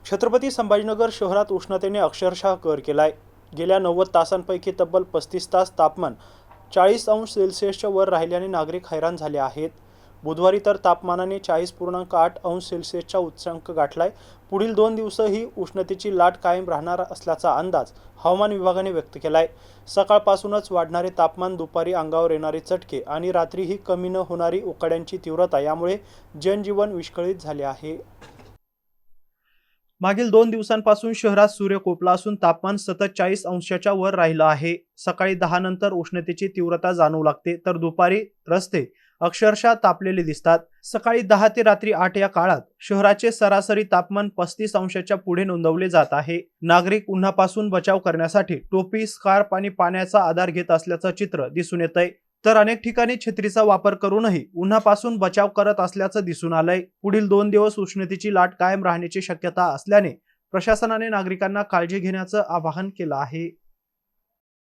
छत्रपती संभाजीनगर शहरात उष्णतेने अक्षरशः कहर केलाय। गेल्या 90 तासांपैकी तब्बल 35 तास तापमान 40° वर राहिल्याने नागरिक हैराण झाले आहेत। बुधवारी तर तापमानाने 40.8° उच्चांक गाठलाय। पुढील 2 दिवसही उष्णतेची लाट कायम राहणार असल्याचा अंदाज हवामान विभागाने व्यक्त केलाय। सकाळपासूनच वाढणारे तापमान, दुपारी अंगावर येणारे चटके आणि रात्रीही कमी न होणारी उकाड्यांची तीव्रता यामुळे जनजीवन विस्कळीत झाले आहे। मागील 2 दिवसांपासून शहरात सूर्य कोपला असून तापमान सतत 40° वर राहिलं आहे। सकाळी 10 नंतर उष्णतेची तीव्रता जाणवू लागते, तर दुपारी रस्ते अक्षरशः तापलेले दिसतात। सकाळी 10 ते रात्री 8 या काळात शहराचे सरासरी तापमान 35° पुढे नोंदवले जात आहे। नागरिक उन्हापासून बचाव करण्यासाठी टोपी, स्कार्फ आणि पाण्याचा आधार घेत असल्याचं चित्र दिसून येतंय। तर अनेक ठिकाणी छत्रीचा वापर करूनही उन्हापासून बचाव करत असल्याचं दिसून आलंय। पुढील 2 दिवस उष्णतेची लाट कायम राहण्याची शक्यता असल्याने प्रशासनाने नागरिकांना काळजी घेण्याचं आवाहन केलं आहे।